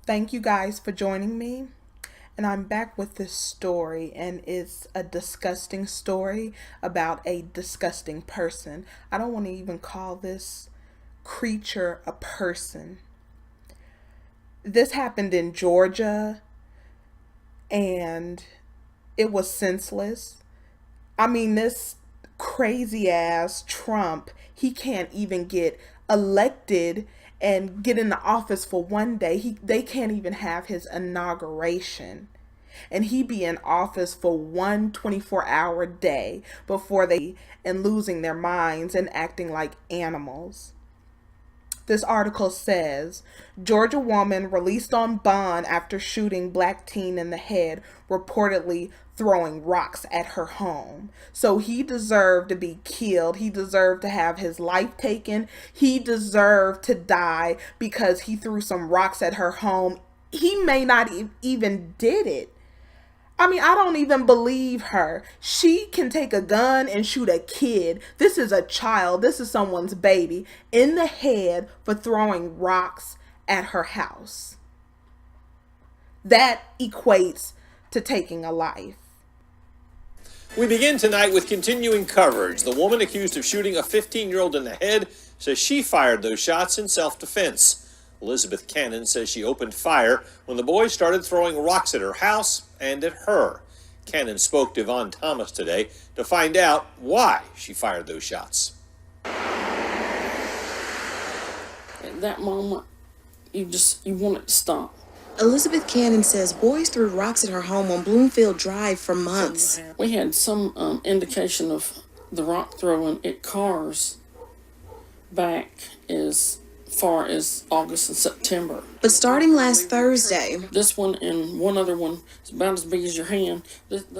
Thank you guys for joining me. And I'm back with this story, and it's a disgusting story about a disgusting person. I don't want to even call this creature a person. This happened in Georgia, and it was senseless. I mean, this crazy ass Trump, he can't even get elected and get in the office for one day. They can't even have his inauguration. And he be in office for one 24-hour day before they and losing their minds and acting like animals. This article says Georgia woman released on bond after shooting black teen in the head, reportedly throwing rocks at her home. So he deserved to be killed. He deserved to have his life taken. He deserved to die because he threw some rocks at her home. He may not even did it. I mean, I don't even believe her. She can take a gun and shoot a kid. This is a child. This is someone's baby in the head for throwing rocks at her house. That equates to taking a life. We begin tonight with continuing coverage. The woman accused of shooting a 15-year-old in the head says she fired those shots in self-defense. Elizabeth Cannon says she opened fire when the boy started throwing rocks at her house and at her. Cannon spoke to Yvonne Thomas today to find out why she fired those shots. At that moment, you want it to stop. Elizabeth Cannon says boys threw rocks at her home on Bloomfield Drive for months. We had some indication of the rock throwing at cars back as far as August and September. But starting last Thursday, this one and one other one is about as big as your hand.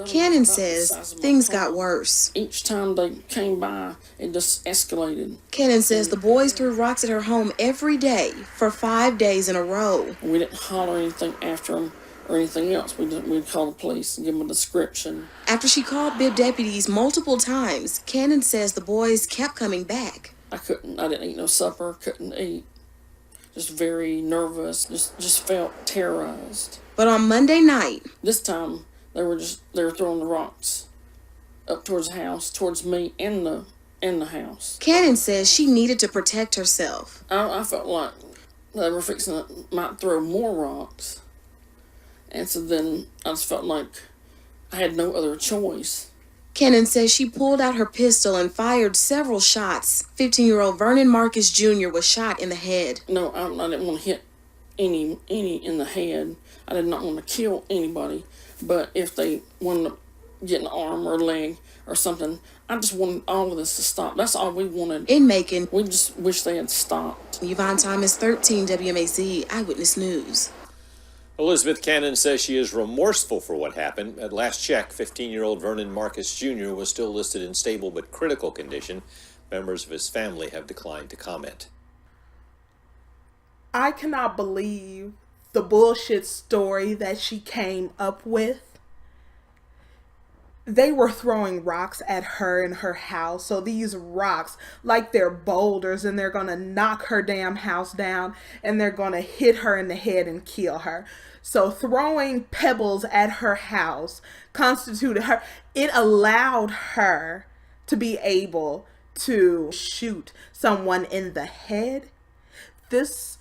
Cannon says things got worse. Each time they came by, it just escalated. Cannon says the boys threw rocks at her home every day for 5 days in a row. We didn't holler anything after them or anything else. We'd call the police and give them a description. After she called Bibb deputies multiple times, Cannon says the boys kept coming back. I didn't eat no supper, couldn't eat. Just very nervous, just felt terrorized. But on Monday night, this time they were throwing the rocks up towards the house, towards me and the house. Cannon says she needed to protect herself. I felt like they were might throw more rocks. And so then I just felt like I had no other choice. Cannon says she pulled out her pistol and fired several shots. 15-year-old Vernon Marcus Jr. was shot in the head. No, I didn't want to hit any in the head. I did not want to kill anybody. But if they wanted to get an arm or a leg or something, I just wanted all of this to stop. That's all we wanted. In Macon, we just wish they had stopped. Yvonne Thomas, 13 WMAZ, Eyewitness News. Elizabeth Cannon says she is remorseful for what happened. At last check, 15-year-old Vernon Marcus Jr. was still listed in stable but critical condition. Members of his family have declined to comment. I cannot believe the bullshit story that she came up with. They were throwing rocks at her in her house. So these rocks, like they're boulders, and they're going to knock her damn house down, and they're going to hit her in the head and kill her. So throwing pebbles at her house constituted her. It allowed her to be able to shoot someone in the head. This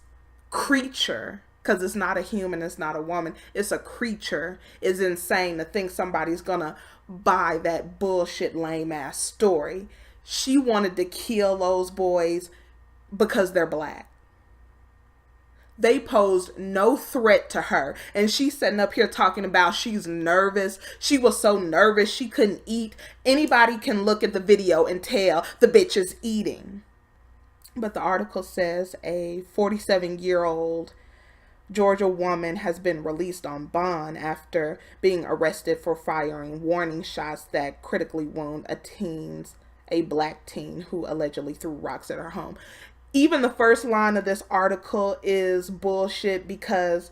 creature, because it's not a human, it's not a woman, it's a creature, is insane to think somebody's gonna buy that bullshit lame ass story. She wanted to kill those boys because they're black. They posed no threat to her. And she's sitting up here talking about she's nervous. She was so nervous she couldn't eat. Anybody can look at the video and tell the bitch is eating. But the article says a 47-year-old Georgia woman has been released on bond after being arrested for firing warning shots that critically wound a black teen who allegedly threw rocks at her home. Even the first line of this article is bullshit because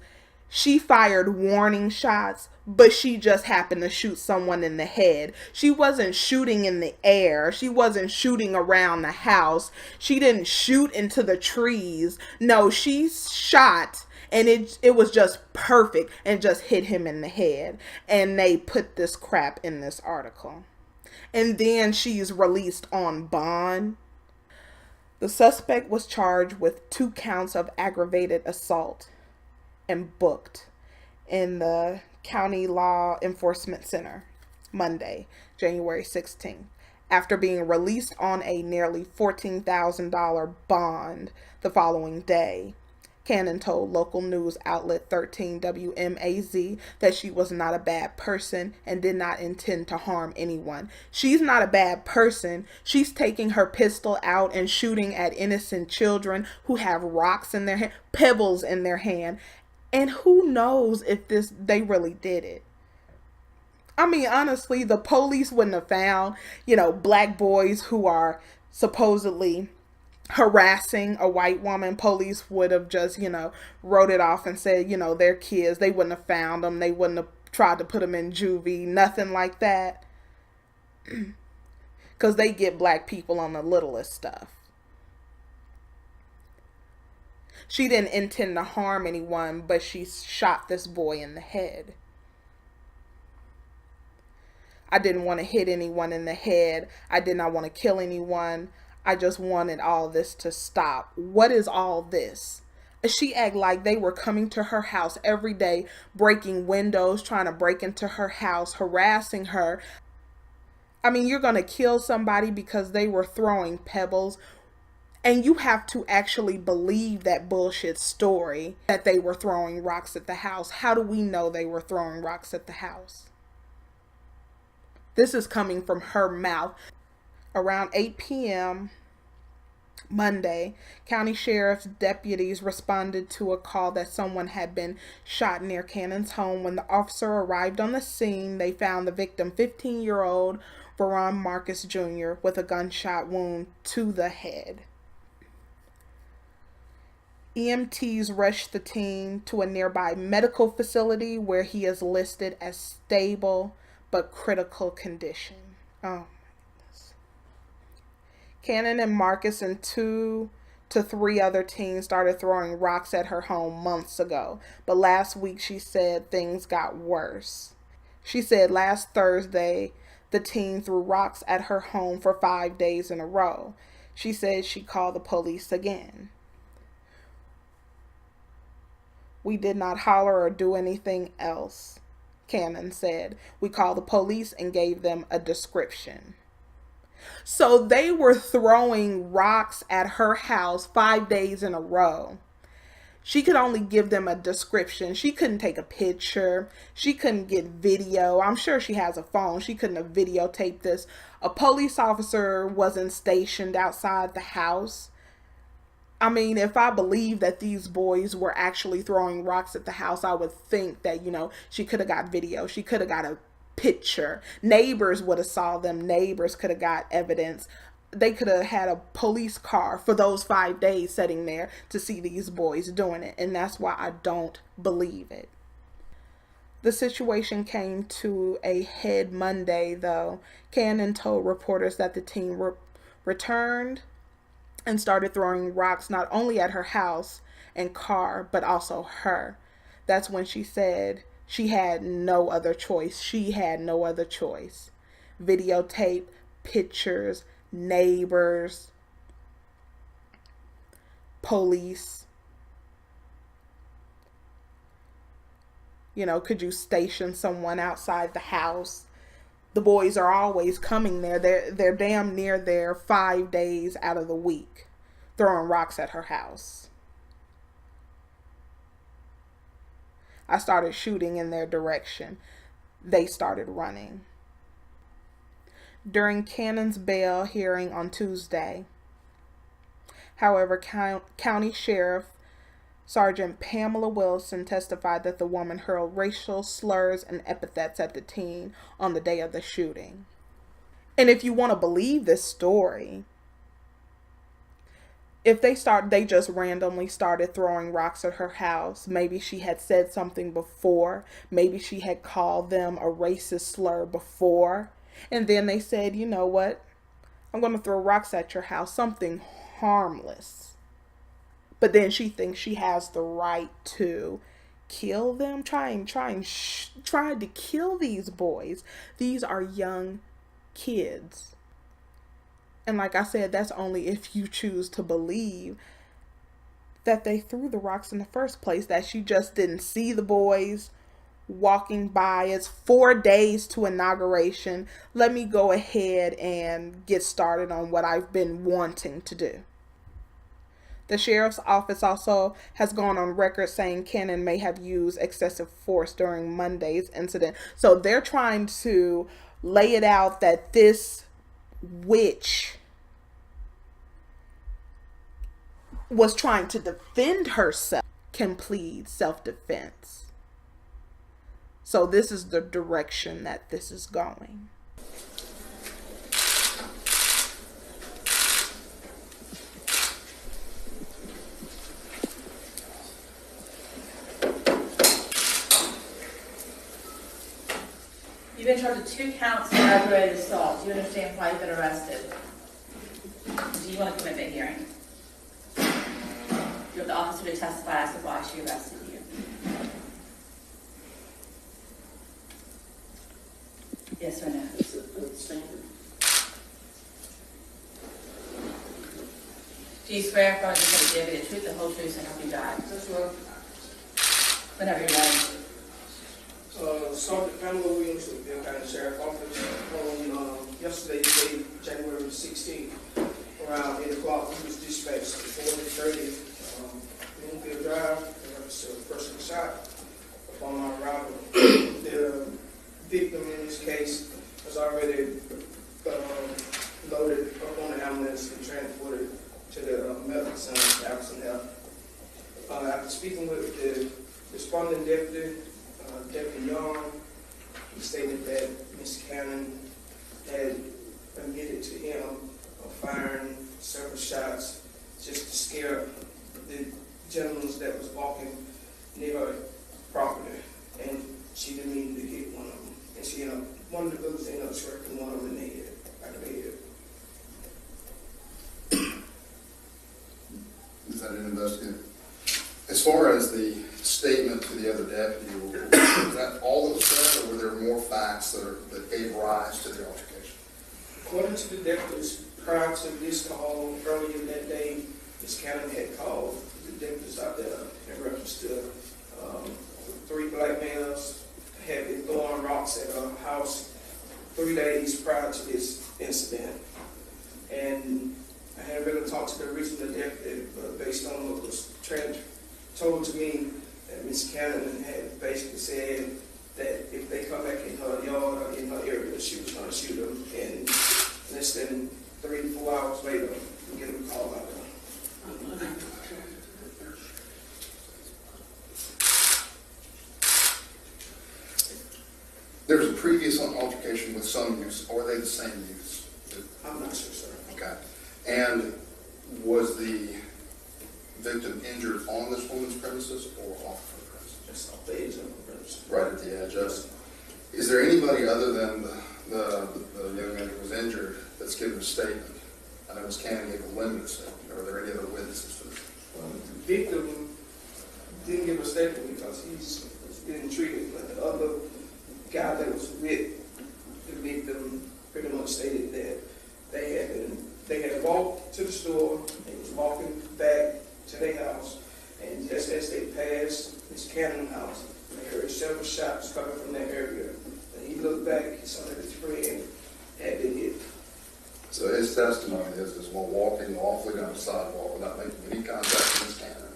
she fired warning shots, but she just happened to shoot someone in the head. She wasn't shooting in the air. She wasn't shooting around the house. She didn't shoot into the trees. No, she shot and it was just perfect and just hit him in the head. And they put this crap in this article. And then she's released on bond. The suspect was charged with 2 counts of aggravated assault and booked in the County Law Enforcement Center Monday, January 16th, after being released on a nearly $14,000 bond the following day. Cannon told local news outlet 13 WMAZ that she was not a bad person and did not intend to harm anyone. She's not a bad person. She's taking her pistol out and shooting at innocent children who have rocks in their hand, pebbles in their hand. And who knows if they really did it. I mean, honestly, the police wouldn't have found, black boys who are supposedly harassing a white woman. Police would have just, wrote it off and said, they're kids. They wouldn't have found them. They wouldn't have tried to put them in juvie. Nothing like that. Because they get black people on the littlest stuff. She didn't intend to harm anyone, but she shot this boy in the head. I didn't want to hit anyone in the head. I did not want to kill anyone. I just wanted all this to stop. What is all this? She acted like they were coming to her house every day, breaking windows, trying to break into her house, harassing her. I mean, you're going to kill somebody because they were throwing pebbles. And you have to actually believe that bullshit story that they were throwing rocks at the house. How do we know they were throwing rocks at the house? This is coming from her mouth. Around 8 p.m. Monday, county sheriff's deputies responded to a call that someone had been shot near Cannon's home. When the officer arrived on the scene, they found the victim, 15-year-old Firearm Marcus Jr., with a gunshot wound to the head. EMTs rushed the teen to a nearby medical facility where he is listed as stable but critical condition. Oh my goodness. Cannon and Marcus and 2 to 3 other teens started throwing rocks at her home months ago, but last week she said things got worse. She said last Thursday the teen threw rocks at her home for 5 days in a row. She said she called the police again. We did not holler or do anything else, Cannon said. We called the police and gave them a description. So they were throwing rocks at her house 5 days in a row. She could only give them a description. She couldn't take a picture. She couldn't get video. I'm sure she has a phone. She couldn't have videotaped this. A police officer wasn't stationed outside the house. I mean, if I believe that these boys were actually throwing rocks at the house, I would think that, she could have got video. She could have got a picture. Neighbors would have saw them. Neighbors could have got evidence. They could have had a police car for those 5 days sitting there to see these boys doing it. And that's why I don't believe it. The situation came to a head Monday, though. Cannon told reporters that the teen returned and started throwing rocks not only at her house and car, but also her. That's when she said she had no other choice. She had no other choice. Videotape, pictures, neighbors, police. Could you station someone outside the house? The boys are always coming there. They're damn near there 5 days out of the week, throwing rocks at her house. I started shooting in their direction. They started running. During Cannon's bail hearing on Tuesday, however, County Sheriff Sergeant Pamela Wilson testified that the woman hurled racial slurs and epithets at the teen on the day of the shooting. And if you want to believe this story, if they just randomly started throwing rocks at her house, maybe she had said something before, maybe she had called them a racist slur before, and then they said, you know what, I'm going to throw rocks at your house, something harmless. But then she thinks she has the right to kill them, trying to kill these boys. These are young kids. And like I said, that's only if you choose to believe that they threw the rocks in the first place, that she just didn't see the boys walking by. It's 4 days to inauguration. Let me go ahead and get started on what I've been wanting to do. The sheriff's office also has gone on record saying Cannon may have used excessive force during Monday's incident. So they're trying to lay it out that this witch was trying to defend herself, can plead self-defense. So this is the direction that this is going. You've been charged with 2 counts of aggravated assault. Do you understand why you've been arrested? Do you want a commitment hearing? You have the officer to testify as to why she arrested you. Yes or no? Do you swear in front of the deputy the truth, the whole truth, and help you God? Whenever you're ready. Sergeant Pamela Williams with the County Sheriff's Office on yesterday, January 16th, around 8 o'clock. We was dispatched to 4030 Greenfield Drive. There was a person shot upon our arrival. The victim in this case was already loaded up on the ambulance and transported to the medical center, Albertson Health. After speaking with the responding deputy, Deputy Young, he stated that Ms. Cannon had admitted to him of firing several shots just to scare the gentleman that was walking near her property, and she didn't mean to hit one of them. And she ended up, one of the bullets ended up striking one of them in the head, back of the head. Is that an investigator? As far as the statement to the other deputy, was that all that was said, or were there more facts that gave rise to the altercation? According to the deputies, prior to this call earlier that day, Ms. Cannon had called the deputies out there in reference to 3 black males had been throwing rocks at her house 3 days prior to this incident. And I hadn't really talked to the original deputy, but based on what was told to me, that Ms. Cannon had basically said that if they come back in her yard or in her area, she was going to shoot them. And less than 3 to 4 hours later, we get a call out there. There was a previous altercation with some youths, or were they the same youths? I'm not sure, sir. Okay. And was the victim injured on this woman's premises or off her premises? Just off the edge of the premises. Right at the edge of it. Is there anybody other than the young man who was injured that's given a statement? I know Ms. Cannon gave a limited statement. Are there any other witnesses to this? The victim didn't give a statement because he's been treated, but the other guy that was with the victim pretty much stated that they had walked to the store, they was walking back to their house, and just as they passed Ms. Cannon's house, they heard several shots coming from that area. And he looked back, he saw that his friend had been hit. So his testimony is while walking lawfully down the sidewalk without making any contact with Ms. Cannon,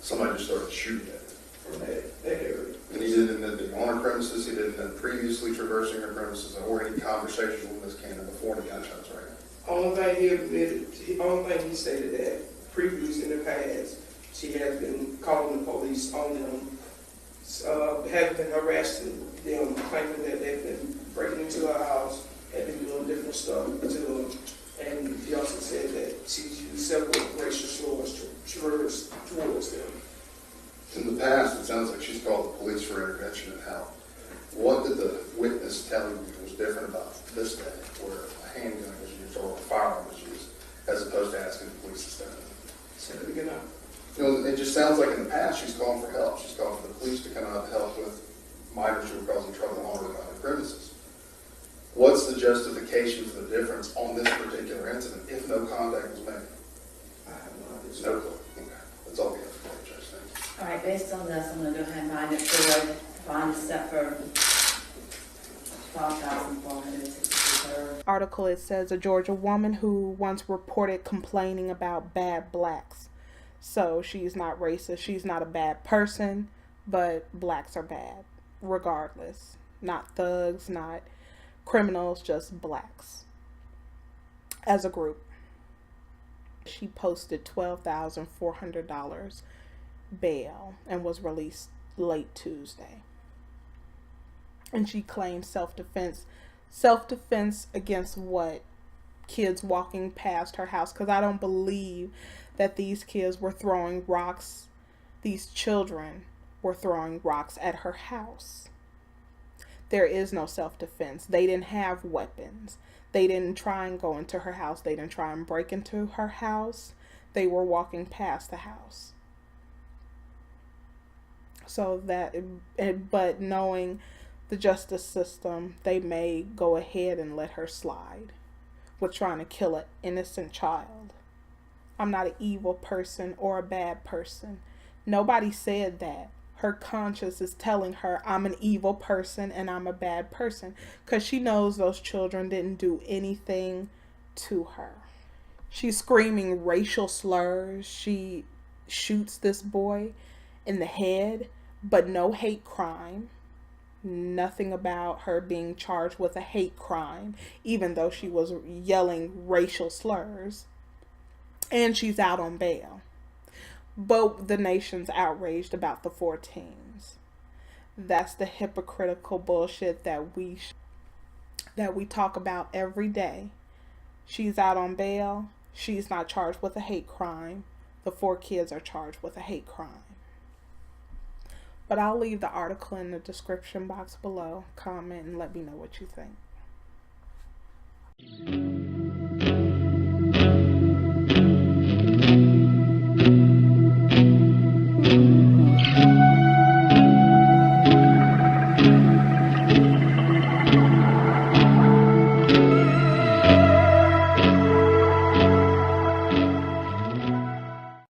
somebody just started shooting at him. From that area. And he didn't admit being on her premises, he didn't admit previously traversing her premises, or any conversation with Ms. Cannon before the gunshots rang. Only thing he admitted, only thing he stated that previously in the past, she had been calling the police on them, had been harassing them, claiming that they'd been breaking into her house, had been doing different stuff to them. And he also said that she used several racial slurs to traverse towards them. In the past, it sounds like she's called the police for intervention and help. What did the witness tell you was different about this day, where a handgun was used or a firearm was used, as opposed to asking the police to step in? Say that again now. You know, it just sounds like in the past she's calling for help. She's calling for the police to come out to help with minors who are causing trouble on her premises. What's the justification for the difference on this particular incident if no contact was made? I have no idea. There's no clue. Okay. That's all we have for the judge. Thank you. All right, based on this, I'm gonna go ahead and bind it forward, bond is set for $12,463. Article, it says a Georgia woman who once reported complaining about bad blacks. So she's not racist. She's not a bad person, but blacks are bad regardless. Not thugs, not criminals, just blacks as a group. She posted $12,400 bail and was released late Tuesday. And she claimed self-defense. Self-defense against what? Kids walking past her house. Because I don't believe that these kids were throwing rocks. These children were throwing rocks at her house. There is no self-defense. They didn't have weapons. They didn't try and go into her house. They didn't try and break into her house. They were walking past the house. So that, but knowing the justice system, they may go ahead and let her slide with trying to kill an innocent child. I'm not an evil person or a bad person. Nobody said that. Her conscience is telling her I'm an evil person and I'm a bad person because she knows those children didn't do anything to her. She's screaming racial slurs. She shoots this boy in the head, but no hate crime. Nothing about her being charged with a hate crime, even though she was yelling racial slurs. And she's out on bail. But the nation's outraged about the 4 teens. That's the hypocritical bullshit that we talk about every day. She's out on bail. She's not charged with a hate crime. The 4 kids are charged with a hate crime. But I'll leave the article in the description box below. Comment and let me know what you think.